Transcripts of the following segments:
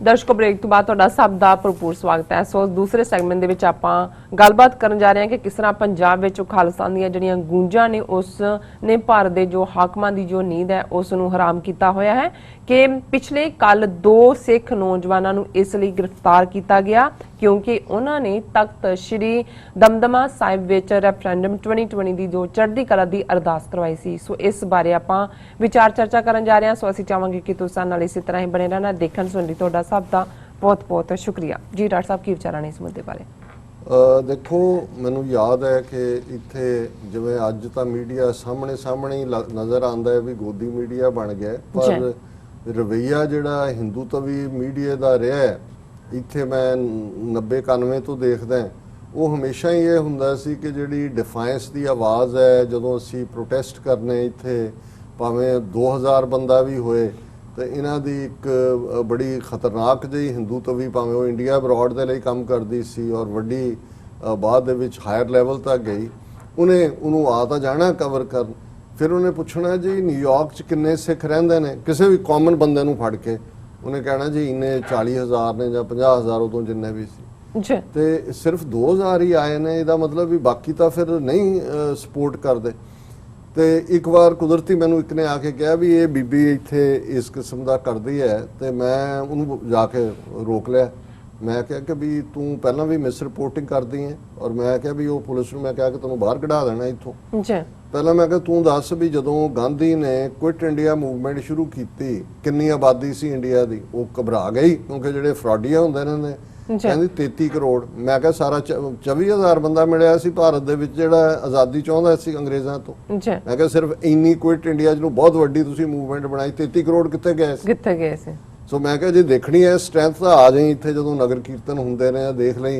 ਦਰਸ਼ਕੋ break ਤੋਂ ਬਾਅਦ ਤੁਹਾਡਾ ਸਭ ਦਾ ਭਰਪੂਰ ਸਵਾਗਤ ਹੈ। ਸੋ ਦੂਸਰੇ ਸੈਗਮੈਂਟ ਦੇ ਵਿੱਚ ਆਪਾਂ ਗੱਲਬਾਤ ਕਰਨ ਜਾ ਰਹੇ ਹਾਂ ਕਿ ਕਿਸ ਤਰ੍ਹਾਂ ਪੰਜਾਬ ਵਿੱਚ ਖਾਲਿਸਤਾਨ ਦੀਆਂ ਜਿਹੜੀਆਂ ਗੂੰਜਾਂ ਨੇ ਉਸ ਨੇ ਭਾਰਤ ਦੇ ਜੋ ਹਾਕਮਾਂ ਦੀ ਜੋ ਨੀਂਦ ਹੈ ਉਸ ਨੂੰ ਹਰਾਮ ਕੀਤਾ ਹੋਇਆ ਹੈ ਕਿ ਪਿਛਲੇ ਕੱਲ 2 ਸਿੱਖ ਨੌਜਵਾਨਾਂ ਨੂੰ ਇਸ ਲਈ ਗ੍ਰਿਫਤਾਰ ਕੀਤਾ ਗਿਆ ਕਿਉਂਕਿ ਉਹਨਾਂ ਨੇ ਤਖਤ ਸ਼੍ਰੀ ਦਮਦਮਾ ਸਾਹਿਬ ਵਿੱਚ ਰੈਫਰੈਂਡਮ 2020 ਦੀ ਜੋ ਚੜ੍ਹਦੀ ਕਲਾ ਦੀ ਅਰਦਾਸ ਕਰਵਾਈ ਸੀ। ਸੋ ਇਸ ਬਾਰੇ ਆਪਾਂ ਵਿਚਾਰ ਚਰਚਾ ਕਰਨ ਜਾ ਰਹੇ ਹਾਂ। ਸੋ ਅਸੀਂ ਚਾਹਾਂਗੇ ਕਿ ਤੁਸੀਂ ਨਾਲ ਇਸੇ ਤਰ੍ਹਾਂ ਹੀ ਬਣੇ ਰਹਿਣਾ। ਦੇਖਣ ਸੁਣਨ ਲਈ ਤੁਹਾਡਾ ਸਭ ਦਾ बहुत बहुत शुक्रिया जी। डॉक्टर साहब की विचार ने इस मुद्दे बारे? देखो मैनू याद है कि इत्थे जिवें अज तां मीडिया सामने सामने ही नज़र आंदा है भी गोदी मीडिया बन गया, पर रवैया जिहड़ा हिंदूत्वी मीडिया दा रहा है इत्थे मैं 90-91 तो देखदा वो हमेशा ही ये हुंदा सी कि जिहड़ी डिफाइंस दी आवाज़ है जदों असीं प्रोटेस्ट करने इत्थे भावें 2000 बंदा भी होए तो इन्हां दी एक बड़ी खतरनाक जी हिंदूत्वी भावें वो इंडिया अब्रॉड दे लई काम करदी सी और वड्डी बाद दे विच हायर लैवल तक गई। उन्हें उन्होंने आ तां जाना कवर कर, फिर उन्हें पुछना जी न्यूयॉर्क च किन्ने सिख रहिंदे ने, किसी भी कॉमन बंदे नूं फड़ के उन्हें कहना जी इन्ने 40,000 ने जां 50,000 उदों जिन्ने भी सी ते सिर्फ 2,000 ही आए ने। इहदा मतलब भी बाकी तां फिर नहीं सपोर्ट करदे। तो एक बार कुदरती मैनू एक ने आके कहा भी ये बीबी इत्थे इस किस्म का करती है तो मैं उन्होंने जाके रोक लिया। मैं क्या कि भी तू पहला भी मिस रिपोर्टिंग करती है और मैं क्या भी वो पुलिस में मैं क्या कि तेन बाहर कढ़ा देना इत्थों। पहला मैं क्या तू दस भी जदों गांधी ने क्विट इंडिया मूवमेंट शुरू की किन्नी आबादी सी इंडिया की, वो घबरा गई क्योंकि जो फ्रॉडिया होंदे ने कहती 33 करोड़। मैं क्या सारा 24,000 बंदा मिलिया सी भारत दे विच जिहड़ा आज़ादी चाहुंदा सी अंग्रेज़ां तो। मैं क्या सिर्फ इन्नी क्विट इंडिया जो बहुत वड्डी तुसीं मूवमेंट बनाई 33 करोड़ कित्थे गए सी? सो मैं क्या जे देखनी है स्ट्रेंथ तो आ जाई इत्थे जदों नगर कीर्तन हुंदे ने देख लई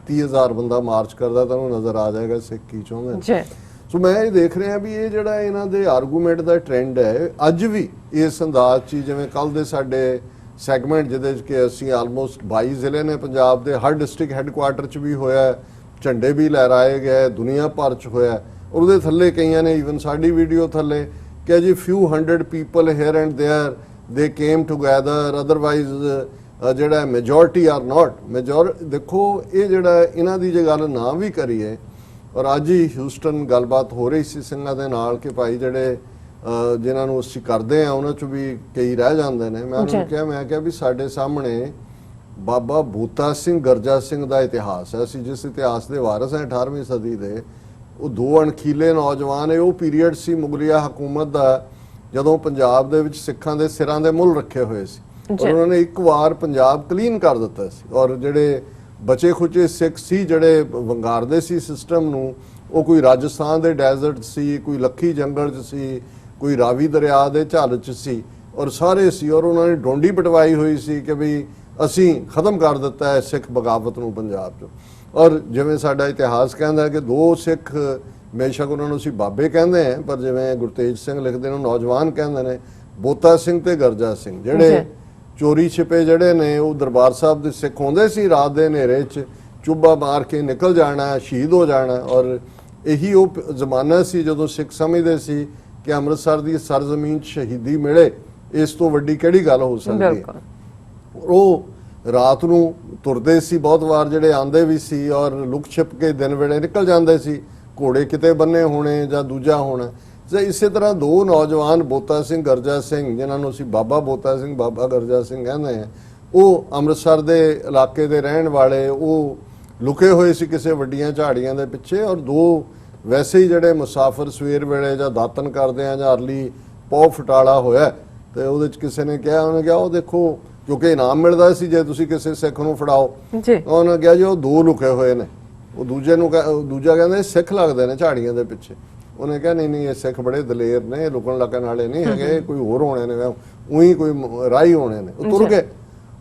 30,000 बंदा मार्च करदा तां नज़र आ जाएगा सिख की चाहुंदे। सो मैं ये देख रहा भी ये जिहड़ा इन्हां दे आर्गूमेंट दा ट्रेंड है अज भी इस अंदाज च जिवें कल दे साडे सैगमेंट जिहदे कि असीं आलमोस्ट 22 जिले ने पंजाब दे हर डिस्ट्रिक्ट हैडकुआटर च भी होया, झंडे भी लहराए गए, दुनिया भर च होया और उहदे थल्ले कईयां ने इवन साडी वीडियो थल्ले कि जी few hundred people here and there they came together otherwise जिहड़ा मेजोरिटी आर नॉट मेजोर। देखो ये जिहड़ा इन्हां दी जे गल ना भी करिए और अज ही ह्यूस्टन गलबात हो रही सी ਸਿੰਘਾਂ दे नाल कि भाई जिहड़े जिन्हां नूं असीं करदे आ उन्हां चों भी कई रह जांदे ने। मैं उन्होंने कहा भी साडे सामने बाबा बूता सिंह गरजा सिंह दा इतिहास है। असीं जिस इतिहास दे वारिस हैं 18वीं सदी दे, वो 2 अणखीले नौजवान है। वो पीरीयड सी मुगलिया हुकूमत दा जदों पंजाब दे विच सिखां दे सिरां दे मुੱਲ रखे हुए सी और उन्होंने एक बार पंजाब क्लीन कर दिता सी और जिहड़े बचे खुचे सिख सी जिहड़े वंगारदे सी सिस्टम नूं, वो कोई राजस्थान दे डेजर्ट सी, कोई लखी जंगल च सी, कोई रावी दरिया दे झल च सी और सारे सी और उन्होंने डोंडी पटवाई हुई सी कि भी असी खत्म कर दिता है सिख बगावत नूं पंजाब चों। और जिवें साडा इतिहास कहता है कि 2 सिख बेशक उन्होंने असीं बाबे कहते हैं पर जिवें गुरतेज सिंह लिखते हैं नौजवान कहते हैं बोता सिंह ते गरजा सिंह जिहड़े चोरी छिपे जिहड़े ने वो दरबार साहब दे सिख होंदे सी रात दे हनेरे च चुब्बा मार के निकल जाना शहीद हो जाना। और यही वो जमाना सी जदों सिख समझदे सी कि अमृतसर की सरजमीन शहीदी मिले इस तो वड्डी किहड़ी गल हो सकती है। वो रात नूं तुरदे सी बहुत वार जिहड़े आंदे भी सी और लुक छिप के दिन वेले निकल जांदे सी, घोड़े किते बन्ने होने जां दूजा होना। तो इस तरह 2 नौजवान बोता सिंह गरजा सिंह जिन्हां नूं असीं बाबा बोता सिंह बाबा गरजा सिंह कहंदे हैं, वो अमृतसर के इलाके के रहने वाले वो लुके हुए सी किसी वड्डियां झाड़ियां दे पिछे और 2 वैसे ही जिहड़े मुसाफिर सवेर वेले जां दातन करदे आ जां अरली पौ फटाला होया तो उहदे च किसी ने कहा उन्हें कहा वो देखो क्योंकि इनाम मिलदा सी जे तुसीं किसी सिख नूं फड़ाओ उन्हें कहा जी वो 2 लुके हुए ने। वो दूजे नूं दूजा कहंदे सिख लगदे ने झाड़ियां दे पिछे। उन्हें कहा नहीं ये सिख बड़े दलेर ने लुकण लगन वाले नहीं है, कोई होर होने ने उही कोई राही होने ने। तुर गए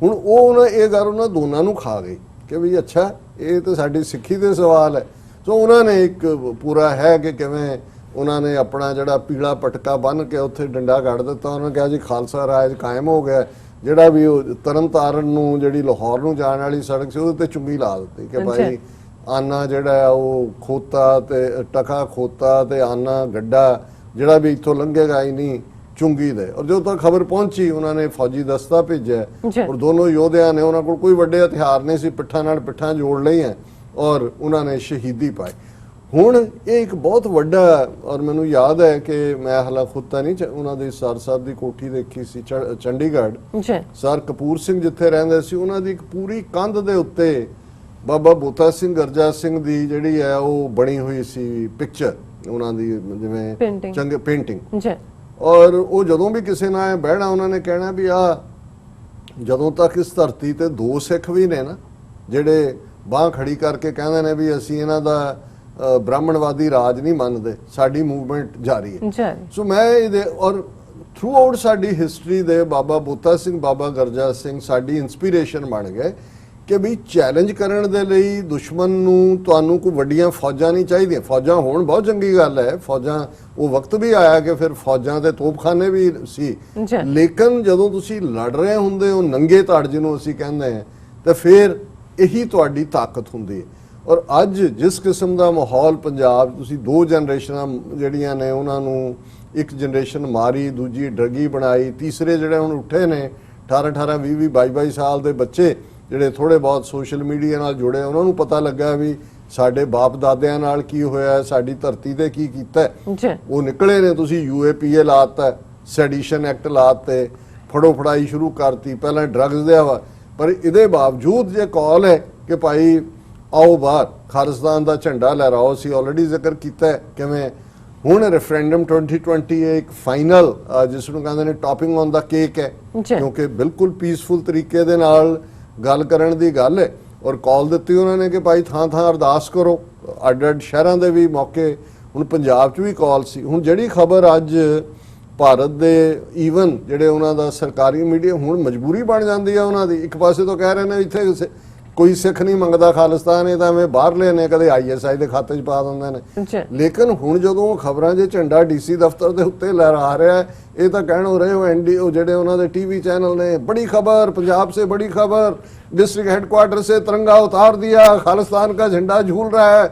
हुण वो ये गल उन्हां दोनां नूं खा गई कि भी अच्छा ये तो साडी सिक्खी दे सवाल है। सो उन्होंने एक पूरा है कि किवें उन्होंने अपना जिहड़ा पीला पटका बन के उत्थे डंडा कढ़ दिता। उन्होंने कहा जी खालसा राज कायम हो गया। जिहड़ा भी तरन तारण नूं जिहड़ी लाहौर नूं जाण वाली सड़क सी उहदे ते चुंगी ला दित्ती कि भाई आना जिहड़ा वो खोता ते टका खोता ते आना गड्ढा जिहड़ा भी इत्थों लंघेगा ही नहीं ਚੁੰਗੀ ਦੇ। ਔਰ ਜਦੋਂ ਤੱਕ ਖਬਰ ਪਹੁੰਚੀ ਉਹਨਾਂ ਨੇ ਫੌਜੀ ਦਸਤਾ ਭੇਜਿਆ ਔਰ ਦੋਨੋਂ ਯੋਧਿਆਂ ਨੇ, ਉਹਨਾਂ ਕੋਲ ਕੋਈ ਵੱਡੇ ਹਥਿਆਰ ਨਹੀਂ ਸੀ, ਪਿੱਠਾਂ ਨਾਲ ਪਿੱਠਾਂ ਜੋੜ ਲਈਆਂ ਔਰ ਉਹਨਾਂ ਨੇ ਸ਼ਹੀਦੀ ਪਾਈ। ਹੁਣ ਇਹ ਇੱਕ ਬਹੁਤ ਵੱਡਾ, ਔਰ ਮੈਨੂੰ ਯਾਦ ਹੈ ਕਿ ਮੈਂ ਹਾਲਾ ਖੁਦ ਤਾਂ ਨਹੀਂ ਉਹਨਾਂ ਦੀ ਸਰ ਸਾਹਿਬ ਦੀ ਕੋਠੀ ਦੇਖੀ ਸੀ ਚੰਡੀਗੜ੍ਹ, ਸਰ ਕਪੂਰ ਸਿੰਘ ਜਿੱਥੇ ਰਹਿੰਦੇ ਸੀ, ਉਹਨਾਂ ਦੀ ਇੱਕ ਪੂਰੀ ਕੰਧ ਦੇ ਉੱਤੇ ਬਾਬਾ ਬੋਤਾ ਸਿੰਘ ਗਰਜਾ ਸਿੰਘ ਦੀ ਜਿਹੜੀ ਹੈ ਉਹ ਬਣੀ ਹੋਈ ਸੀ ਪਿਕਚਰ ਉਹਨਾਂ ਦੀ, ਜਿਵੇਂ ਚੰਗੇ ਪੇਂਟਿੰਗ। ਔਰ ਉਹ ਜਦੋਂ ਵੀ ਕਿਸੇ ਨਾਲ ਬਹਿਣਾ ਉਹਨਾਂ ਨੇ ਕਹਿਣਾ ਵੀ ਆ ਜਦੋਂ ਤੱਕ ਇਸ ਧਰਤੀ ਤੇ 2 ਸਿੱਖ ਵੀ ਨੇ ਨਾ ਜਿਹੜੇ ਬਾਂਹ ਖੜੀ ਕਰਕੇ ਕਹਿੰਦੇ ਨੇ ਵੀ ਅਸੀਂ ਇਹਨਾਂ ਦਾ ਬ੍ਰਾਹਮਣਵਾਦੀ ਰਾਜ ਨਹੀਂ ਮੰਨਦੇ, ਸਾਡੀ ਮੂਵਮੈਂਟ ਜਾਰੀ ਹੈ। ਸੋ ਮੈਂ ਇਹਦੇ ਔਰ ਥਰੂ ਆਊਟ ਸਾਡੀ ਹਿਸਟਰੀ ਦੇ ਬਾਬਾ ਬੋਤਾ ਸਿੰਘ ਬਾਬਾ ਗਰਜਾ ਸਿੰਘ ਸਾਡੀ ਇਨਸਪੀਰੇਸ਼ਨ ਬਣ ਗਏ ਕਿ ਵੀ ਚੈਲੰਜ ਕਰਨ ਦੇ ਲਈ ਦੁਸ਼ਮਣ ਨੂੰ ਤੁਹਾਨੂੰ ਕੋਈ ਵੱਡੀਆਂ ਫੌਜਾਂ ਨਹੀਂ ਚਾਹੀਦੀਆਂ। ਫੌਜਾਂ ਹੋਣ ਬਹੁਤ ਚੰਗੀ ਗੱਲ ਹੈ, ਫੌਜਾਂ ਉਹ ਵਕਤ ਵੀ ਆਇਆ ਕਿ ਫਿਰ ਫੌਜਾਂ ਦੇ ਤੋਪਖਾਨੇ ਵੀ ਸੀ, ਲੇਕਿਨ ਜਦੋਂ ਤੁਸੀਂ ਲੜ ਰਹੇ ਹੁੰਦੇ ਹੋ ਨੰਗੇ ਧੜ ਜਿਹਨੂੰ ਅਸੀਂ ਕਹਿੰਦੇ ਹਾਂ, ਤਾਂ ਫਿਰ ਇਹੀ ਤੁਹਾਡੀ ਤਾਕਤ ਹੁੰਦੀ ਹੈ। ਔਰ ਅੱਜ ਜਿਸ ਕਿਸਮ ਦਾ ਮਾਹੌਲ ਪੰਜਾਬ, ਤੁਸੀਂ 2 ਜਨਰੇਸ਼ਨਾਂ ਜਿਹੜੀਆਂ ਨੇ ਉਹਨਾਂ ਨੂੰ, ਇੱਕ ਜਨਰੇਸ਼ਨ ਮਾਰੀ, ਦੂਜੀ ਡਰਗੀ ਬਣਾਈ, ਤੀਸਰੇ ਜਿਹੜੇ ਹੁਣ ਉੱਠੇ ਨੇ 18 18 20 20 22 22 ਸਾਲ ਦੇ ਬੱਚੇ ਜਿਹੜੇ ਥੋੜੇ ਬਹੁਤ ਸੋਸ਼ਲ ਮੀਡੀਆ ਨਾਲ ਜੁੜੇ, ਉਹਨਾਂ ਨੂੰ ਪਤਾ ਲੱਗਾ ਵੀ ਸਾਡੇ ਬਾਪ ਦਾਦਿਆਂ ਨਾਲ ਕੀ ਹੋਇਆ, ਸਾਡੀ ਧਰਤੀ ਤੇ ਕੀ ਕੀਤਾ, ਉਹ ਨਿਕਲੇ ਨੇ। ਤੁਸੀਂ UAPA ਲਾਤਾ, ਸੈਡੀਸ਼ਨ ਐਕਟ ਲਾਤੇ, ਫੜੋ ਫੜਾਈ ਸ਼ੁਰੂ ਕਰਤੀ, ਪਹਿਲਾਂ ਡਰੱਗਸ ਦੇ ਹਵਾ। ਪਰ ਇਹਦੇ ਬਾਵਜੂਦ ਜੇ ਕਾਲ ਹੈ ਕਿ ਭਾਈ ਆਓ ਬਾਹਰ ਖਾਲਿਸਤਾਨ ਦਾ ਝੰਡਾ ਲਹਿਰਾਓ, ਅਸੀਂ ਆਲਰੇਡੀ ਜ਼ਿਕਰ ਕੀਤਾ ਕਿਵੇਂ ਹੁਣ ਰੈਫਰੈਂਡਮ 2020 ਇੱਕ ਫਾਈਨਲ ਜਿਸ ਨੂੰ ਕਹਿੰਦੇ ਨੇ ਟੌਪਿੰਗ ਔਨ ਦਾ ਕੇਕ ਹੈ, ਕਿਉਂਕਿ ਬਿਲਕੁਲ ਪੀਸਫੁਲ ਤਰੀਕੇ ਦੇ ਨਾਲ ਗੱਲ ਕਰਨ ਦੀ ਗੱਲ ਹੈ। ਔਰ ਕਾਲ ਦਿੱਤੀ ਉਹਨਾਂ ਨੇ ਕਿ ਭਾਈ ਥਾਂ ਥਾਂ ਅਰਦਾਸ ਕਰੋ, ਅੱਡ-ਅੱਡ ਸ਼ਹਿਰਾਂ ਦੇ ਵੀ ਮੌਕੇ, ਹੁਣ ਪੰਜਾਬ 'ਚ ਵੀ ਕਾਲ ਸੀ। ਹੁਣ ਜਿਹੜੀ ਖਬਰ ਅੱਜ ਭਾਰਤ ਦੇ ਈਵਨ ਜਿਹੜੇ ਉਹਨਾਂ ਦਾ ਸਰਕਾਰੀ ਮੀਡੀਆ ਹੁਣ ਮਜਬੂਰੀ ਬਣ ਜਾਂਦੀ ਹੈ ਉਹਨਾਂ ਦੀ, ਇੱਕ ਪਾਸੇ ਤੋਂ ਕਹਿ ਰਹੇ ਨੇ ਇੱਥੇ ਕੋਈ ਸਿੱਖ ਨਹੀਂ ਮੰਗਦਾ ਖਾਲਿਸਤਾਨ, ਇਹ ਤਾਂ ਐਵੇਂ ਬਾਹਰਲੇ ਨੇ ਕਦੇ ISI ਦੇ ਖਾਤੇ 'ਚ ਪਾ ਦਿੰਦੇ ਨੇ। ਲੇਕਿਨ ਹੁਣ ਜਦੋਂ ਖਬਰਾਂ 'ਚ ਝੰਡਾ DC ਦਫ਼ਤਰ ਦੇ ਉੱਤੇ ਲਹਿਰਾ ਰਿਹਾ, ਇਹ ਤਾਂ ਕਹਿਣ ਹੋ ਰਹੇ ਹੋ NDO ਜਿਹੜੇ ਉਹਨਾਂ ਦੇ TV ਚੈਨਲ ਨੇ, बड़ी खबर पंजाब से, बड़ी खबर डिस्ट्रिक्ट हेडक्वार्टर से तिरंगा उतार दिया, खालिस्तान का झंडा झूल रहा है,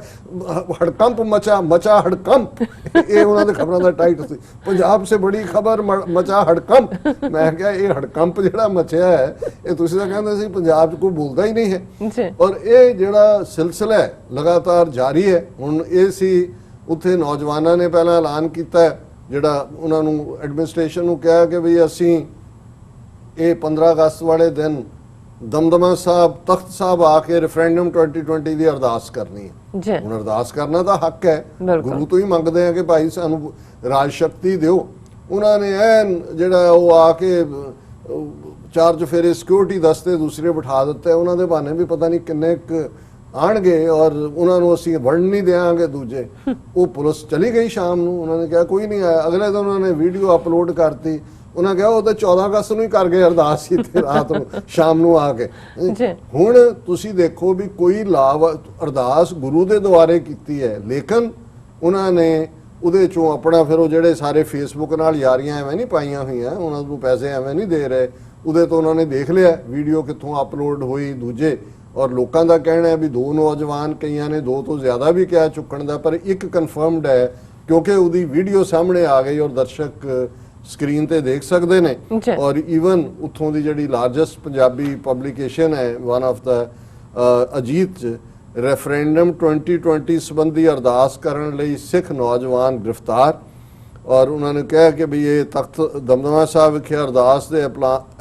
हड़कंप मचा हड़कंप। ये उन्होंने खबरों का टाइटल सी, पंजाब से बड़ी खबर मचा हड़कंप। मैं क्या ये हड़कंप जिहड़ा मचिया है ये तुसीं तां कहंदे सी पंजाब च कोई बोलदा ही नहीं है। और ये जिहड़ा सिलसिला है लगातार जारी है। हुण ये सी उत्थे नौजवानों ने पहला ऐलान किया ਜਿਹੜਾ ਉਹਨਾਂ ਨੂੰ ਐਡਮਿਨਿਸਟ੍ਰੇਸ਼ਨ ਨੂੰ ਕਿਹਾ ਕਿ ਵੀ ਅਸੀਂ ਇਹ 15 ਅਗਸਤ ਵਾਲੇ ਦਿਨ ਦਮਦਮਾ ਸਾਹਿਬ ਤਖਤ ਸਾਹਿਬ ਆ ਕੇ ਰੈਫਰੈਂਡਮ 2020 ਦੀ ਅਰਦਾਸ ਕਰਨੀ ਹੈ। ਹੁਣ ਅਰਦਾਸ ਕਰਨਾ ਤਾਂ ਹੱਕ ਹੈ, ਗੁਰੂ ਤੋਂ ਹੀ ਮੰਗਦੇ ਆ ਕਿ ਭਾਈ ਸਾਨੂੰ ਰਾਜ ਸ਼ਕਤੀ ਦਿਓ। ਉਹਨਾਂ ਨੇ ਐਨ ਜਿਹੜਾ ਉਹ ਆ ਕੇ 4 ਚੁਫੇਰੇ ਸਿਕਿਉਰਿਟੀ ਦਸਤੇ ਦੂਸਰੇ ਬਿਠਾ ਦਿੱਤੇ, ਉਹਨਾਂ ਦੇ ਬਹਾਨੇ ਵੀ ਪਤਾ ਨਹੀਂ ਕਿੰਨੇ ਆਣਗੇ ਔਰ ਉਹਨਾਂ ਨੂੰ ਅਸੀਂ ਵੜਨ ਨਹੀਂ ਦੇਵਾਂਗੇ ਦੂਜੇ। ਉਹ ਪੁਲਿਸ ਚਲੀ ਗਈ ਸ਼ਾਮ ਨੂੰ, ਉਹਨਾਂ ਨੇ ਕਿਹਾ ਕੋਈ ਨਹੀਂ ਆਇਆ। ਅਗਲੇ ਦਿਨ ਉਹਨਾਂ ਨੇ ਵੀਡੀਓ ਅਪਲੋਡ ਕਰਤੀ, ਉਹਨਾਂ ਕਿਹਾ ਉਹ ਤਾਂ 14 ਅਗਸਤ ਨੂੰ ਹੀ ਕਰ ਗਏ ਅਰਦਾਸ ਇੱਥੇ ਰਾਤ ਨੂੰ ਸ਼ਾਮ ਨੂੰ ਆ ਕੇ। ਹੁਣ ਤੁਸੀਂ ਦੇਖੋ ਵੀ ਕੋਈ ਲਾਭ ਅਰਦਾਸ ਗੁਰੂ ਦੇ ਦੁਆਰੇ ਕੀਤੀ ਹੈ, ਲੇਕਿਨ ਉਹਨਾਂ ਨੇ ਉਹਦੇ ਚੋਂ ਆਪਣਾ ਫਿਰ ਉਹ ਜਿਹੜੇ ਸਾਰੇ ਫੇਸਬੁੱਕ ਨਾਲ ਯਾਰੀਆਂ ਐਵੇਂ ਨਹੀਂ ਪਾਈਆਂ ਹੋਈਆਂ, ਉਹਨਾਂ ਨੂੰ ਪੈਸੇ ਐਵੇਂ ਨਹੀਂ ਦੇ ਰਹੇ, ਉਹਦੇ ਤੋਂ ਉਹਨਾਂ ਨੇ ਦੇਖ ਲਿਆ ਵੀਡੀਓ ਕਿੱਥੋਂ ਅਪਲੋਡ ਹੋਈ ਦੂਜੇ। ਔਰ ਲੋਕਾਂ ਦਾ ਕਹਿਣਾ ਹੈ ਵੀ 2 ਨੌਜਵਾਨ, ਕਈਆਂ ਨੇ 2 ਤੋਂ ਜ਼ਿਆਦਾ ਵੀ ਕਿਹਾ ਚੁੱਕਣ ਦਾ, ਪਰ ਇੱਕ ਕਨਫਰਮਡ ਹੈ ਕਿਉਂਕਿ ਉਹਦੀ ਵੀਡੀਓ ਸਾਹਮਣੇ ਆ ਗਈ ਔਰ ਦਰਸ਼ਕ ਸਕਰੀਨ ਤੇ ਦੇਖ ਸਕਦੇ ਨੇ। ਔਰ ਈਵਨ ਉੱਥੋਂ ਦੀ ਜਿਹੜੀ ਲਾਰਜੈਸਟ ਪੰਜਾਬੀ ਪਬਲਿਕੇਸ਼ਨ ਹੈ ਵਨ ਆਫ ਦਾ ਅਜੀਤ 'ਚ ਰੈਫਰੈਂਡਮ 2020 ਸੰਬੰਧੀ ਅਰਦਾਸ ਕਰਨ ਲਈ ਸਿੱਖ ਨੌਜਵਾਨ ਗ੍ਰਿਫਤਾਰ। ਔਰ ਉਹਨਾਂ ਨੇ ਕਿਹਾ ਕਿ ਵੀ ਇਹ ਤਖਤ ਦਮਦਮਾ ਸਾਹਿਬ ਵਿਖੇ ਅਰਦਾਸ ਦੇ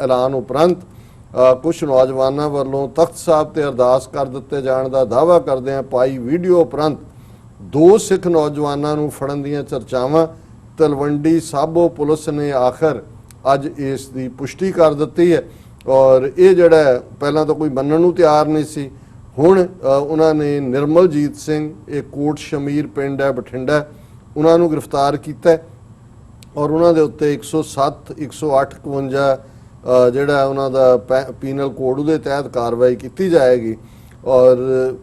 ਐਲਾਨ ਉਪਰੰਤ ਕੁਝ ਨੌਜਵਾਨਾਂ ਵੱਲੋਂ ਤਖਤ ਸਾਹਿਬ ਤੇ ਅਰਦਾਸ ਕਰ ਦਿੱਤੇ ਜਾਣ ਦਾ ਦਾਅਵਾ ਕਰਦਿਆਂ ਪਾਈ ਵੀਡੀਓ ਉਪਰੰਤ 2 ਸਿੱਖ ਨੌਜਵਾਨਾਂ ਨੂੰ ਫੜਨ ਦੀਆਂ ਚਰਚਾਵਾਂ ਤਲਵੰਡੀ ਸਾਬੋ ਪੁਲਿਸ ਨੇ ਆਖਰ ਅੱਜ ਇਸ ਦੀ ਪੁਸ਼ਟੀ ਕਰ ਦਿੱਤੀ ਹੈ। ਔਰ ਇਹ ਜਿਹੜਾ ਪਹਿਲਾਂ ਤਾਂ ਕੋਈ ਮੰਨਣ ਨੂੰ ਤਿਆਰ ਨਹੀਂ ਸੀ, ਹੁਣ ਉਹਨਾਂ ਨੇ ਨਿਰਮਲਜੀਤ ਸਿੰਘ, ਇਹ ਕੋਟ ਸ਼ਮੀਰ ਪਿੰਡ ਹੈ ਬਠਿੰਡਾ, ਉਹਨਾਂ ਨੂੰ ਗ੍ਰਿਫਤਾਰ ਕੀਤਾ ਔਰ ਉਹਨਾਂ ਦੇ ਉੱਤੇ 107 108 51 ਜਿਹੜਾ ਉਹਨਾਂ ਦਾ ਪੀਨਲ ਕੋਡ ਉਹਦੇ ਤਹਿਤ ਕਾਰਵਾਈ ਕੀਤੀ ਜਾਏਗੀ। ਔਰ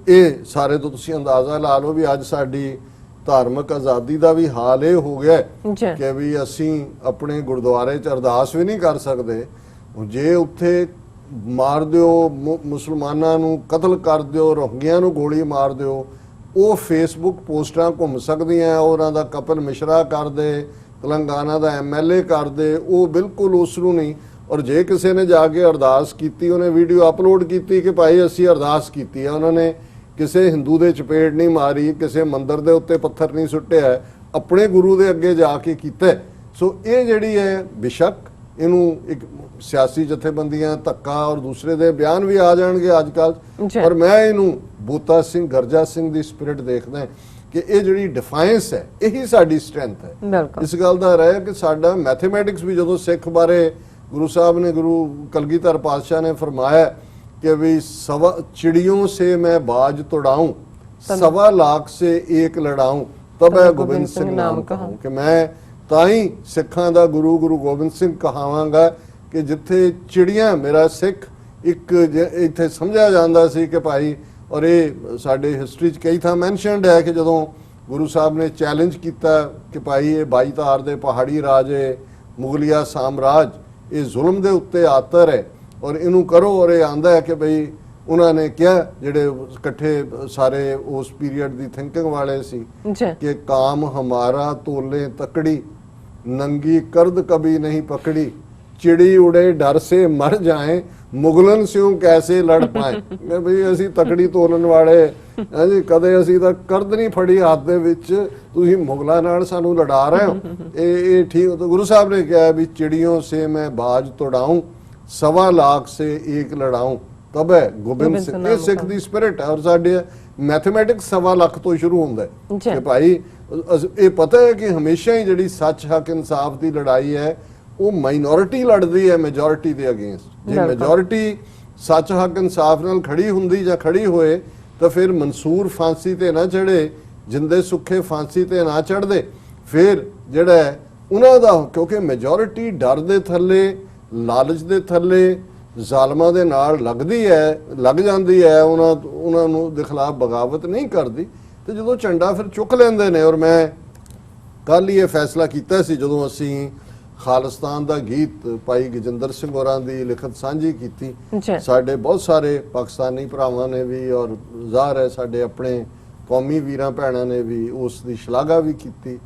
ਇਹ ਸਾਰੇ ਤੋਂ ਤੁਸੀਂ ਅੰਦਾਜ਼ਾ ਲਾ ਲਓ ਵੀ ਅੱਜ ਸਾਡੀ ਧਾਰਮਿਕ ਆਜ਼ਾਦੀ ਦਾ ਵੀ ਹਾਲ ਇਹ ਹੋ ਗਿਆ ਕਿ ਵੀ ਅਸੀਂ ਆਪਣੇ ਗੁਰਦੁਆਰੇ 'ਚ ਅਰਦਾਸ ਵੀ ਨਹੀਂ ਕਰ ਸਕਦੇ। ਜੇ ਉੱਥੇ ਮਾਰ ਦਿਓ, ਮੁਸਲਮਾਨਾਂ ਨੂੰ ਕਤਲ ਕਰ ਦਿਓ, ਰੋਹਿੰਗਿਆਂ ਨੂੰ ਗੋਲੀ ਮਾਰ ਦਿਓ, ਉਹ ਫੇਸਬੁੱਕ ਪੋਸਟਾਂ ਘੁੰਮ ਸਕਦੀਆਂ, ਉਹਨਾਂ ਦਾ ਕਪਲ ਮਿਸ਼ਰਾ ਕਰ ਦੇ, तेलंगाना का MLA कर दे, वो बिल्कुल उसनूं नहीं। और जे किसी ने जाके अरदास की, उन्हें वीडियो अपलोड की कि भाई असी अरदास की है, उन्होंने किसी हिंदू दे चपेट नहीं मारी, किसी मंदिर के उत्ते पत्थर नहीं सुट्टिया, अपने गुरु के अगे जाके कीता। सो ये जिहड़ी है बेशक इनू एक सियासी जथेबंदियां धक्का और दूसरे दे बयान भी आ जाएंगे अजकल, पर मैं इनू बूटा सिंह गर्जा सिंह की स्पिरिट देखदा कि ये जिहड़ी डिफाइंस है यही साडी स्ट्रेंथ है। इस गल दा रहा कि साडा मैथमेटिक्स भी जदों सिख बारे गुरु साहब ने, गुरु कलगीधर पातशाह ने फरमाया कि भी चिड़ियों से मैं बाज तोड़ाऊं, 1.25 लाख से एक लड़ाऊं, तब है गोबिंद सिंह नाम कहूं। कि मैं ताई सिखां दा गुरु गुरु गोबिंद सिंह कहावांगा कि जिथे चिड़ियां, मेरा सिख एक इत्थे समझा जांदा सी कि भाई, और ये साडे हिस्टरी च कई थां मैंशनड है कि जदों गुरु साहब ने चैलेंज किया कि भाई ये 22 तार दे पहाड़ी राजे मुगलिया साम्राज ये जुल्म दे उत्ते आतर है और इनू करो, और ये आंदा है कि भाई उन्होंने क्या जिहड़े इकट्ठे सारे उस पीरियड दी थिंकिंग वाले सी कि काम हमारा तोले तकड़ी, नंगी कर्द कभी नहीं पकड़ी, चिड़ी उड़े डर से मर जाए, मुगलन से कैसे लड़ पाए। मैं भाई असी तकड़ी तोलन वाले हैं जी, कदे असी तां करद नहीं फड़ी हाथ दे विच, तुसीं मुगलां नाल सानू लड़ा रहे हो, ये ठीक। तो गुरु साहब ने कहा भी चिड़ियों से मैं बाज तोड़ाऊं, 1.25 लाख से एक लड़ाऊं, तब है गोबिंद सिंह। ये सिख दी स्पिरिट है। और साडे मैथमेटिक्स 1.25 लाख तो शुरू होंदा है कि भाई ये पता है कि हमेशा ही जिहड़ी सच हक इंसाफ की लड़ाई है वो माइनॉरिटी लड़दी है मेजोरिटी के अगेंस्ट। जे मेजोरिटी सच हक इंसाफ नाल खड़ी हुंदी जां खड़ी होए तो फिर मंसूर फांसी ते ना चढ़े, जिंदे सुखे फांसी ते ना चढ़दे, फिर जिहड़ा है उन्हां दा, क्योंकि मेजोरिटी डर दे थल्ले, लालच दे थल्ले, ਜ਼ਾਲਮਾਂ ਦੇ ਨਾਲ ਲੱਗਦੀ ਹੈ, ਲੱਗ ਜਾਂਦੀ ਹੈ, ਉਹਨਾਂ ਨੂੰ ਦੇ ਖਿਲਾਫ ਬਗਾਵਤ ਨਹੀਂ ਕਰਦੀ, ਤੇ ਜਦੋਂ ਝੰਡਾ ਫਿਰ ਚੁੱਕ ਲੈਂਦੇ ਨੇ। ਔਰ ਮੈਂ ਕੱਲ ਹੀ ਇਹ ਫੈਸਲਾ ਕੀਤਾ ਸੀ ਜਦੋਂ ਅਸੀਂ ਖਾਲਿਸਤਾਨ ਦਾ ਗੀਤ ਭਾਈ ਗਜਿੰਦਰ ਸਿੰਘ ਹੋਰਾਂ ਦੀ ਲਿਖਤ ਸਾਂਝੀ ਕੀਤੀ। ਸਾਡੇ ਬਹੁਤ ਸਾਰੇ ਪਾਕਿਸਤਾਨੀ ਭਰਾਵਾਂ ਨੇ ਵੀ, ਔਰ ਜ਼ਾਹਰ ਹੈ ਸਾਡੇ ਆਪਣੇ ਕੌਮੀ ਵੀਰਾਂ ਭੈਣਾਂ ਨੇ ਵੀ ਉਸ ਦੀ ਸ਼ਲਾਘਾ ਵੀ ਕੀਤੀ।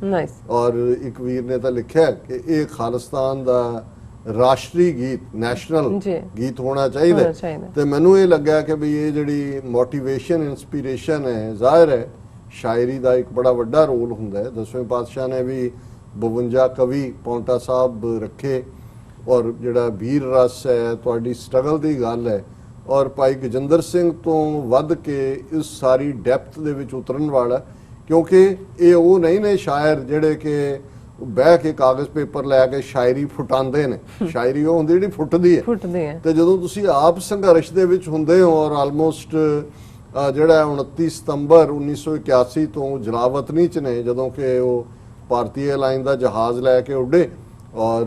ਔਰ ਇੱਕ ਵੀਰ ਨੇ ਤਾਂ ਲਿਖਿਆ ਕਿ ਇਹ ਖਾਲਿਸਤਾਨ ਦਾ ਰਾਸ਼ਟਰੀ ਗੀਤ, ਨੈਸ਼ਨਲ ਗੀਤ ਹੋਣਾ ਚਾਹੀਦਾ। ਤੇ ਮੈਨੂੰ ਇਹ ਲੱਗਾ ਕਿ ਵੀ ਇਹ ਜਿਹੜੀ ਮੋਟੀਵੇਸ਼ਨ, ਇਨਸਪੀਰੇਸ਼ਨ ਹੈ, ਜ਼ਾਹਿਰ ਹੈ ਸ਼ਾਇਰੀ ਦਾ ਇੱਕ ਬੜਾ ਵੱਡਾ ਰੋਲ ਹੁੰਦਾ ਹੈ। 10ਵੇਂ ਪਾਤਸ਼ਾਹ ਨੇ ਵੀ 52 ਕਵੀ ਪੌਂਟਾ ਸਾਹਿਬ ਰੱਖੇ, ਔਰ ਜਿਹੜਾ ਵੀਰ ਰਸ ਹੈ, ਤੁਹਾਡੀ ਸਟਰਗਲ ਦੀ ਗੱਲ ਹੈ, ਔਰ ਭਾਈ ਗਜਿੰਦਰ ਸਿੰਘ ਤੋਂ ਵੱਧ ਕੇ ਇਸ ਸਾਰੀ ਡੈਪਥ ਦੇ ਵਿੱਚ ਉਤਰਨ ਵਾਲਾ, ਕਿਉਂਕਿ ਇਹ ਉਹ ਨਹੀਂ ਨੇ ਸ਼ਾਇਰ ਜਿਹੜੇ ਕਿ ਬਹਿ ਕੇ ਕਾਗਜ਼ ਪੇਪਰ ਲੈ ਕੇ ਸ਼ਾਇਰੀ ਫੁਟਾਉਂਦੇ ਨੇ। ਸ਼ਾਇਰੀ ਉਹ ਹੁੰਦੀ ਜਿਹੜੀ ਫੁੱਟਦੀ ਹੈ। ਤੇ ਜਦੋਂ ਤੁਸੀਂ ਆਪ ਸੰਘਰਸ਼ ਦੇ ਵਿੱਚ ਹੁੰਦੇ ਹੋ, ਔਰ ਆਲਮੋਸਟ ਜਿਹੜਾ 29 ਸਤੰਬਰ 1981 ਤੋਂ ਜਲਾਵਤਨੀ ਚ ਨੇ, ਜਦੋਂ ਕਿ ਉਹ ਭਾਰਤੀ ਏਅਰਲਾਈਨ ਦਾ ਜਹਾਜ਼ ਲੈ ਕੇ ਉੱਡੇ, ਔਰ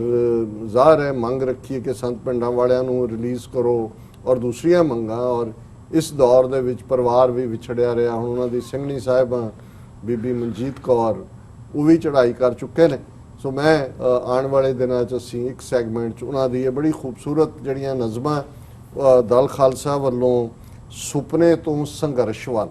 ਜ਼ਾਹਰ ਹੈ ਮੰਗ ਰੱਖੀ ਕਿ ਸੰਤ ਪਿੰਡਾਂ ਵਾਲਿਆਂ ਨੂੰ ਰਿਲੀਜ਼ ਕਰੋ, ਔਰ ਦੂਸਰੀਆਂ ਮੰਗਾਂ। ਔਰ ਇਸ ਦੌਰ ਦੇ ਵਿੱਚ ਪਰਿਵਾਰ ਵੀ ਵਿਛੜਿਆ ਰਿਹਾ। ਹੁਣ ਉਹਨਾਂ ਦੀ ਸਿੰਘਣੀ ਸਾਹਿਬਾਂ ਬੀਬੀ ਮਨਜੀਤ ਕੌਰ ਉਹ ਵੀ ਚੜ੍ਹਾਈ ਕਰ ਚੁੱਕੇ ਨੇ। ਸੋ ਮੈਂ ਆਉਣ ਵਾਲੇ ਦਿਨਾਂ 'ਚ ਅਸੀਂ ਇੱਕ ਸੈਗਮੈਂਟ 'ਚ ਉਹਨਾਂ ਦੀ ਇਹ ਬੜੀ ਖੂਬਸੂਰਤ ਜਿਹੜੀਆਂ ਨਜ਼ਮਾਂ ਦਲ ਖਾਲਸਾ ਵੱਲੋਂ ਸੁਪਨੇ ਤੋਂ ਸੰਘਰਸ਼ ਵੱਲ,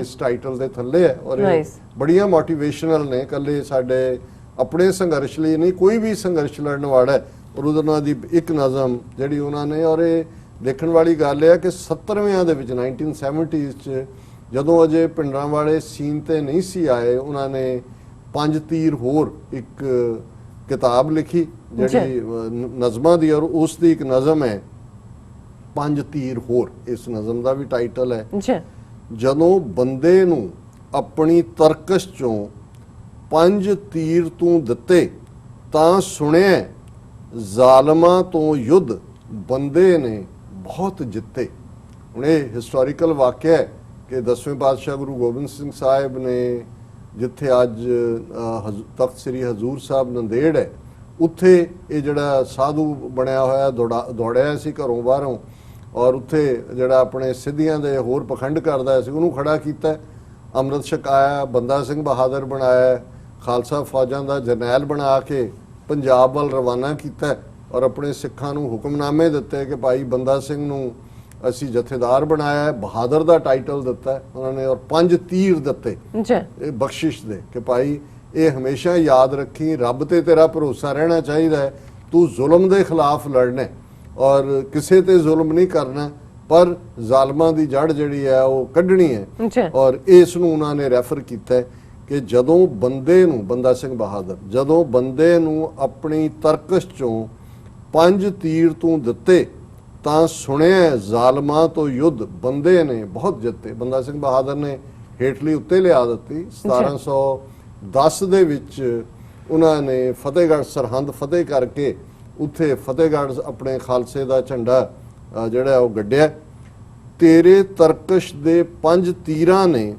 ਇਸ ਟਾਈਟਲ ਦੇ ਥੱਲੇ ਹੈ, ਔਰ ਇਹ ਬੜੀਆਂ ਮੋਟੀਵੇਸ਼ਨਲ ਨੇ। ਇਕੱਲੇ ਸਾਡੇ ਆਪਣੇ ਸੰਘਰਸ਼ ਲਈ ਨਹੀਂ, ਕੋਈ ਵੀ ਸੰਘਰਸ਼ ਲੜਨ ਵਾਲਾ ਹੈ। ਔਰ ਉਹਨਾਂ ਦੀ ਇੱਕ ਨਜ਼ਮ ਜਿਹੜੀ ਉਹਨਾਂ ਨੇ, ਔਰ ਇਹ ਦੇਖਣ ਵਾਲੀ ਗੱਲ ਹੈ ਕਿ 70ਵਿਆਂ ਦੇ ਵਿੱਚ 1970s 'ਚ ਜਦੋਂ ਅਜੇ ਪਿੰਡਾਂ ਵਾਲੇ ਸੀਨ ਤੇ ਨਹੀਂ ਸੀ ਆਏ, ਉਹਨਾਂ ਨੇ 5 ਤੀਰ ਹੋਰ ਇੱਕ ਕਿਤਾਬ ਲਿਖੀ ਜਿਹੜੀ ਨਜ਼ਮਾਂ ਦੀ, ਔਰ ਉਸ ਦੀ ਇੱਕ ਨਜ਼ਮ ਹੈ 5 ਤੀਰ ਹੋਰ। ਇਸ ਨਜ਼ਮ ਦਾ ਵੀ ਟਾਈਟਲ ਹੈ ਜਦੋਂ ਬੰਦੇ ਨੂੰ ਆਪਣੀ ਤਰਕਸ਼ ਚੋਂ 5 ਤੀਰ ਤੂੰ ਦਿੱਤੇ ਤਾਂ ਸੁਣਿਆ ਜ਼ਾਲਮਾਂ ਤੋਂ ਯੁੱਧ ਬੰਦੇ ਨੇ ਬਹੁਤ ਜਿੱਤੇ। ਹੁਣ ਇਹ ਹਿਸਟੋਰੀਕਲ ਵਾਕਿਆ ਹੈ ਕਿ 10ਵੇਂ ਪਾਤਸ਼ਾਹ ਗੁਰੂ ਗੋਬਿੰਦ ਸਿੰਘ ਸਾਹਿਬ ਨੇ ਜਿੱਥੇ ਅੱਜ ਤਖਤ ਸ੍ਰੀ ਹਜ਼ੂਰ ਸਾਹਿਬ ਨੰਦੇੜ ਹੈ, ਉੱਥੇ ਇਹ ਜਿਹੜਾ ਸਾਧੂ ਬਣਿਆ ਹੋਇਆ ਦੌੜਿਆ ਸੀ ਘਰੋਂ ਬਾਹਰੋਂ, ਔਰ ਉੱਥੇ ਜਿਹੜਾ ਆਪਣੇ ਸਿੱਧੀਆਂ ਦੇ ਹੋਰ ਪਖੰਡ ਕਰਦਾ ਸੀ ਉਹਨੂੰ ਖੜਾ ਕੀਤਾ, ਅੰਮ੍ਰਿਤ ਛਕਾਇਆ, ਬੰਦਾ ਸਿੰਘ ਬਹਾਦਰ ਬਣਾਇਆ, ਖਾਲਸਾ ਫੌਜਾਂ ਦਾ ਜਰਨੈਲ ਬਣਾ ਕੇ ਪੰਜਾਬ ਵੱਲ ਰਵਾਨਾ ਕੀਤਾ, ਔਰ ਆਪਣੇ ਸਿੱਖਾਂ ਨੂੰ ਹੁਕਮਨਾਮੇ ਦਿੱਤੇ ਕਿ ਭਾਈ ਬੰਦਾ ਸਿੰਘ ਨੂੰ ਅਸੀਂ ਜਥੇਦਾਰ ਬਣਾਇਆ, ਬਹਾਦਰ ਦਾ ਟਾਈਟਲ ਦਿੱਤਾ ਉਹਨਾਂ ਨੇ, ਔਰ 5 ਤੀਰ ਦਿੱਤੇ ਇਹ ਬਖਸ਼ਿਸ਼ ਦੇ ਕਿ ਭਾਈ ਇਹ ਹਮੇਸ਼ਾ ਯਾਦ ਰੱਖੀ, ਰੱਬ ਤੇ ਤੇਰਾ ਭਰੋਸਾ ਰਹਿਣਾ ਚਾਹੀਦਾ ਹੈ। ਤੂੰ ਜ਼ੁਲਮ ਦੇ ਖਿਲਾਫ ਲੜਨਾ ਔਰ ਕਿਸੇ ਤੇ ਜ਼ੁਲਮ ਨਹੀਂ ਕਰਨਾ, ਪਰ ਜ਼ਾਲਮਾਂ ਦੀ ਜੜ ਜਿਹੜੀ ਹੈ ਉਹ ਕੱਢਣੀ ਹੈ। ਔਰ ਇਸ ਨੂੰ ਉਹਨਾਂ ਨੇ ਰੈਫਰ ਕੀਤਾ ਹੈ ਕਿ ਜਦੋਂ ਬੰਦੇ ਨੂੰ, ਬੰਦਾ ਸਿੰਘ ਬਹਾਦਰ, ਜਦੋਂ ਬੰਦੇ ਨੂੰ ਆਪਣੀ ਤਰਕਸ਼ ਚੋਂ 5 ਤੀਰ ਤੂੰ ਦਿੱਤੇ ਤਾਂ ਸੁਣਿਆ ਜ਼ਾਲਮਾਂ ਤੋਂ ਯੁੱਧ ਬੰਦੇ ਨੇ ਬਹੁਤ ਜਿੱਤੇ। ਬੰਦਾ ਸਿੰਘ ਬਹਾਦਰ ਨੇ ਹੇਠਲੀ ਉੱਤੇ ਲਿਆ ਦਿੱਤੀ। 1710 ਦੇ ਵਿੱਚ ਉਹਨਾਂ ਨੇ ਫਤਿਹਗੜ੍ਹ ਸਰਹੰਦ ਫਤਿਹ ਕਰਕੇ ਉੱਥੇ ਫਤਿਹਗੜ੍ਹ ਆਪਣੇ ਖਾਲਸੇ ਦਾ ਝੰਡਾ ਜਿਹੜਾ ਉਹ ਗੱਡਿਆ। ਤੇਰੇ ਤਰਕਸ਼ ਦੇ 5 ਤੀਰਾਂ ਨੇ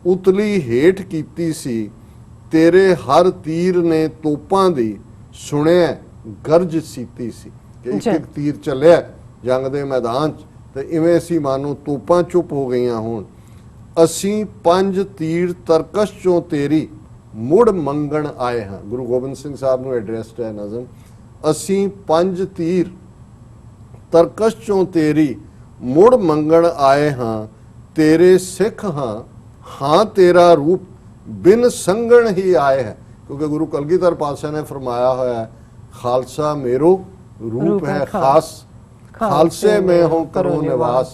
ਉਤਲੀ ਹੇਠ ਕੀਤੀ ਸੀ, ਤੇਰੇ ਹਰ ਤੀਰ ਨੇ ਤੋਪਾਂ ਦੀ ਸੁਣਿਆ ਗਰਜ ਸੀਤੀ ਸੀ। ਕਿ ਇੱਕ ਇੱਕ ਤੀਰ ਚੱਲਿਆ ਜੰਗ ਦੇ ਮੈਦਾਨ 'ਚ ਤੇ ਇਵੇਂ ਸੀ ਮਾਨੋ ਤੋਪਾਂ ਚੁੱਪ ਹੋ ਗਈਆਂ ਹੋਣ। ਅਸੀਂ 5 ਤੀਰ ਤਰਕਸ਼ ਚੋਂ ਤੇਰੀ ਮੁੜ ਮੰਗਣ ਆਏ ਹਾਂ। ਗੁਰੂ ਗੋਬਿੰਦ ਸਿੰਘ ਸਾਹਿਬ ਨੂੰ ਐਡਰੈਸਡ ਹੈ ਨਜ਼ਮ। ਅਸੀਂ 5 ਤੀਰ ਤਰਕਸ਼ ਚੋਂ ਤੇਰੀ ਮੁੜ ਮੰਗਣ ਆਏ ਹਾਂ, ਤੇਰੇ ਸਿੱਖ ਹਾਂ, ਹਾਂ ਤੇਰਾ ਰੂਪ ਬਿਨ ਸੰਗਣ ਹੀ ਆਏ ਹੈ। ਕਿਉਂਕਿ ਗੁਰੂ ਕਲਗੀਧਰ ਪਾਤਸ਼ਾਹ ਨੇ ਫਰਮਾਇਆ ਹੋਇਆ ਹੈ, ਖਾਲਸਾ ਮੇਰੋ रूप है खास, खालसे में हो करो निवास,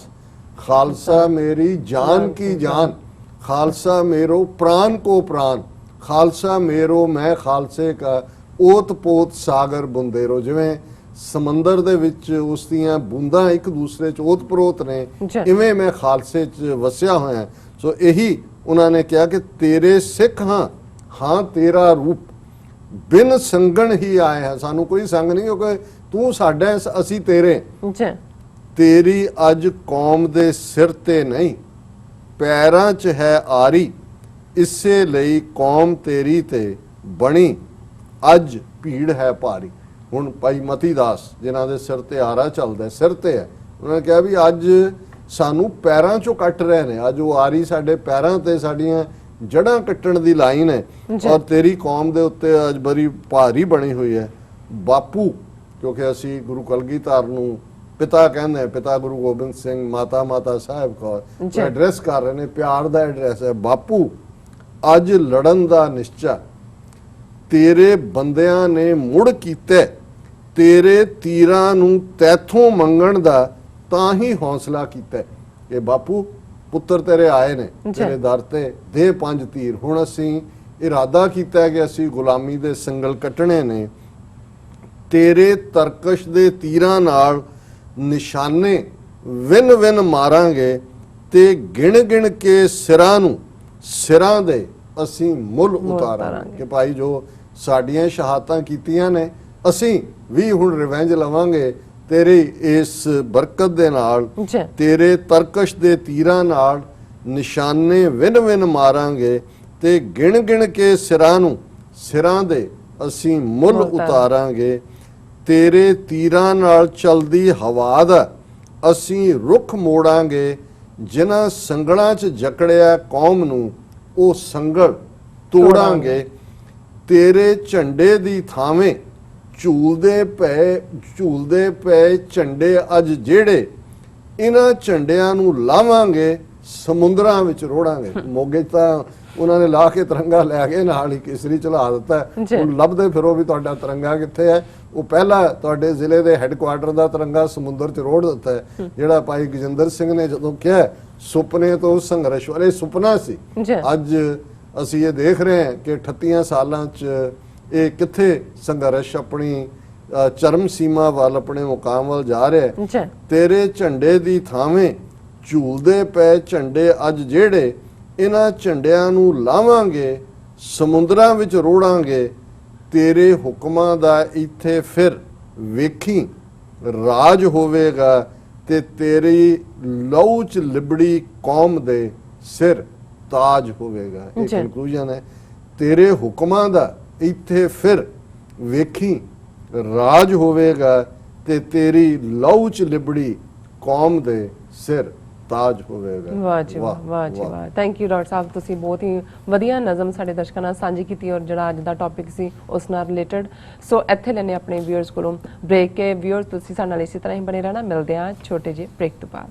खालसा मेरी जान की जान, खालसा मेरो प्राण को प्राण, खालसा मेरो मैं खालसे का ओत पोत सागर बुंदेरो। जिवें समंदर दे विच उस दियां बूंदां एक दूसरे च ओत परोत ने, इवें मैं खालसे च वसिया होया। सो यही उन्होंने कहा कि तेरे सिख हाँ, हाँ तेरा रूप बिन संगण ही आए हैं। सानू कोई संग नहीं, क्योंकि तू साडा असी तेरे। तेरी अज कौम दे सिर ते नहीं, पैरां च है आरी, इसे लई कौम तेरी ते बनी, अज भीड़ है भारी। हुण भाई मती दास जिन्हां दे सिर ते आरा चलदा, सिर ते है, उन्होंने कहा भी अज सानू पैरां चों कट रहे ने, अज वो आरी साडे पैरां ते साडीआं जड़ां कट्टण दी लाइन है, और तेरी कौम दे उत्ते अज बड़ी भारी बनी हुई है। बापू, क्योंकि असी गुरु कलगीधर नूं पिता कहते हैं, पिता गुरु गोबिंद सिंह, माता माता साहिब कौर एड्रैस कर रहे हैं, प्यार दा एड्रैस है। बापू अज लड़न दा निश्चा तेरे बंदियां ने मुड़ कीते, तेरे तीरां नूं तैथों मंगण दा तां ही हौसला कीता। कि बापू पुत्र तेरे आए ने तेरे दर ते, दे 5 तीर। हुण असी इरादा कीता कि असी गुलामी दे संगल कट्टणे ने, तेरे तरकश दे तीरां नाल निशाने विन विन मारांगे, ते गिण गिण के सिरां नूं सिरां दे असी मुल उतारांगे। कि भाई जो साडियां शहादतां कीतियां ने, असी भी हुण रिवेंज लवांगे तेरी इस बरकत दे नाल। तेरे तरकश दे तीरां नाल निशाने विन विन मारांगे, ते गिण गिण के सिरां नूं सिरां दे असी मुल उतारांगे। तेरे तीरां नाल चलदी हवा दा असी रुख मोड़ांगे, जिन्हां संगलां च जकड़िया कौम नूं ओ संगल तोड़ांगे। तेरे झंडे दी थावें झूलदे पए झंडे अज जेड़े, इन्हां झंडियां नूं लावांगे, समुंदरां विच रोड़ांगे। मोगे तां उन्होंने ला के तिरंगा लैके नाल ही केसरी चला दिता है। लभदे फिरो भी तुहाडा तिरंगा कित्थे है। वो पहला तुहाडे जिले के हैडकुआटर का तिरंगा समुंदर च रोड़ दिता है। जिहड़ा भाई गजिंदर सिंह ने जदों कहा सुपने तो संघर्ष वाले सुपना सी, अज असी ये देख रहे हैं कि 38 सालां च ये कित्थे संघर्ष अपनी चरम सीमा वाल अपने मुकाम वाल जा रहा है। तेरे झंडे दी थावें झूलदे पे झंडे अज जेड़े, इन्हां झंडियां नूं लावांगे, समुंदरां विच रोड़ांगे। तेरे हुक्मां दा इत्थे फिर वेखी राज होवेगा, ते तेरी लहू च लिबड़ी कौम दे सिर ताज होवेगा। एक कंक्लूजन है, तेरे हुक्मां दा इत्थे फिर वेखी राज होवेगा, ते तेरी लहू च लिबड़ी कौम दे सिर ਤਾਜ ਹੋਵੇਗਾ। ਵਾਹ ਜੀ ਵਾਹ, ਵਾਹ ਜੀ ਵਾਹ। ਥੈਂਕ ਯੂ ਡਾਕਟਰ ਸਾਹਿਬ, ਤੁਸੀਂ ਬਹੁਤ ਹੀ ਵਧੀਆ ਨਜ਼ਮ ਸਾਡੇ ਦਰਸ਼ਕਾਂ ਨਾਲ ਸਾਂਝੀ ਕੀਤੀ, ਔਰ ਜਿਹੜਾ ਅੱਜ ਦਾ ਟੌਪਿਕ ਸੀ ਉਸ ਨਾਲ ਰਿਲੇਟਡ। ਸੋ ਇੱਥੇ ਲੈਣੇ ਆਪਣੇ ਵਿਊਅਰਸ ਕੋਲੋਂ ਬ੍ਰੇਕ। ਕੇ ਵਿਊਅਰਸ ਤੁਸੀਂ ਸਾਡੇ ਨਾਲ ਇਸੇ ਤਰ੍ਹਾਂ ਹੀ ਬਣੇ ਰਹਿਣਾ। ਮਿਲਦੇ ਹਾਂ ਛੋਟੇ ਜਿਹੇ ਬ੍ਰੇਕ ਤੋਂ ਬਾਅਦ।